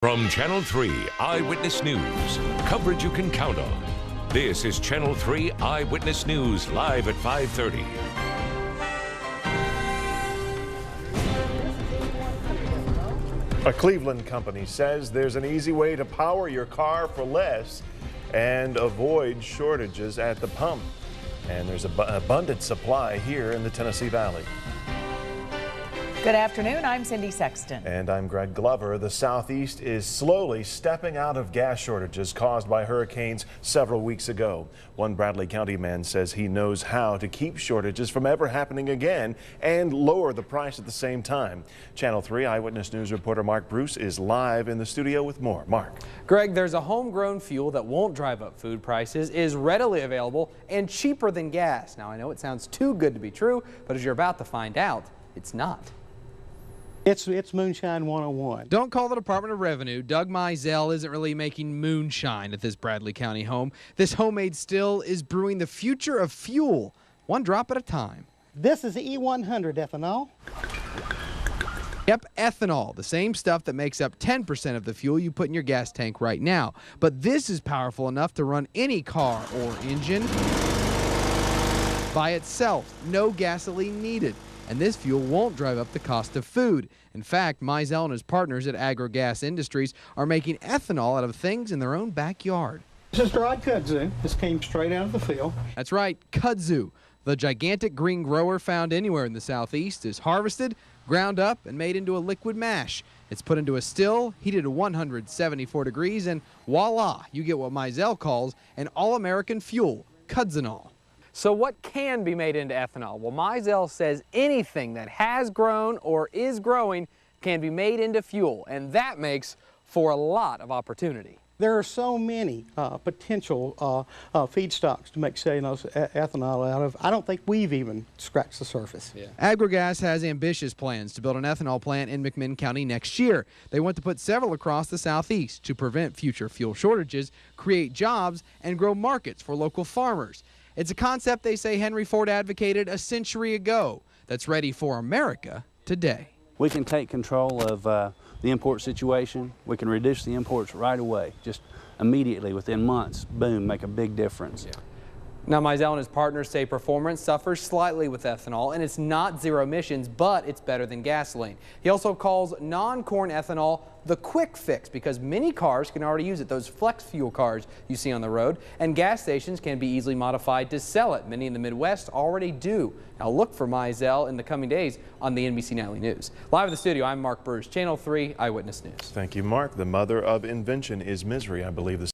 From Channel 3 Eyewitness News, coverage you can count on. This is Channel 3 Eyewitness News, live at 5:30. A Cleveland company says there's an easy way to power your car for less and avoid shortages at the pump. And there's an abundant supply here in the Tennessee Valley. Good afternoon, I'm Cindy Sexton. And I'm Greg Glover. The Southeast is slowly stepping out of gas shortages caused by hurricanes several weeks ago. One Bradley County man says he knows how to keep shortages from ever happening again and lower the price at the same time. Channel 3 Eyewitness News reporter Mark Bruce is live in the studio with more. Mark. Greg, there's a homegrown fuel that won't drive up food prices, is readily available, and cheaper than gas. Now, I know it sounds too good to be true, but as you're about to find out, it's not. It's moonshine 101. Don't call the Department of Revenue. Doug Mizell isn't really making moonshine at this Bradley County home. This homemade still is brewing the future of fuel, one drop at a time. This is E100 ethanol. Yep, ethanol, the same stuff that makes up 10% of the fuel you put in your gas tank right now. But this is powerful enough to run any car or engine by itself. No gasoline needed. And this fuel won't drive up the cost of food. In fact, Mizell and his partners at Agro Industries are making ethanol out of things in their own backyard. This is dried kudzu. This came straight out of the field. That's right, kudzu. The gigantic green grower found anywhere in the Southeast is harvested, ground up, and made into a liquid mash. It's put into a still, heated to 174 degrees, and voila, you get what Mizell calls an all-American fuel, kudzenol. So what can be made into ethanol? Well, Mizell says anything that has grown or is growing can be made into fuel, and that makes for a lot of opportunity. There are so many potential feedstocks to make cellulose ethanol out of. I don't think we've even scratched the surface. Yeah. AgroGas has ambitious plans to build an ethanol plant in McMinn County next year. They want to put several across the Southeast to prevent future fuel shortages, create jobs, and grow markets for local farmers. It's a concept they say Henry Ford advocated a century ago that's ready for America today. We can take control of the import situation. We can reduce the imports right away, just immediately within months. Boom, make a big difference. Yeah. Now, Mizell and his partners say performance suffers slightly with ethanol, and it's not zero emissions, but it's better than gasoline. He also calls non-corn ethanol the quick fix because many cars can already use it, those flex fuel cars you see on the road, and gas stations can be easily modified to sell it. Many in the Midwest already do. Now look for Mizell in the coming days on the NBC Nightly News. Live in the studio, I'm Mark Bruce, Channel 3 Eyewitness News. Thank you, Mark. The mother of invention is misery, I believe.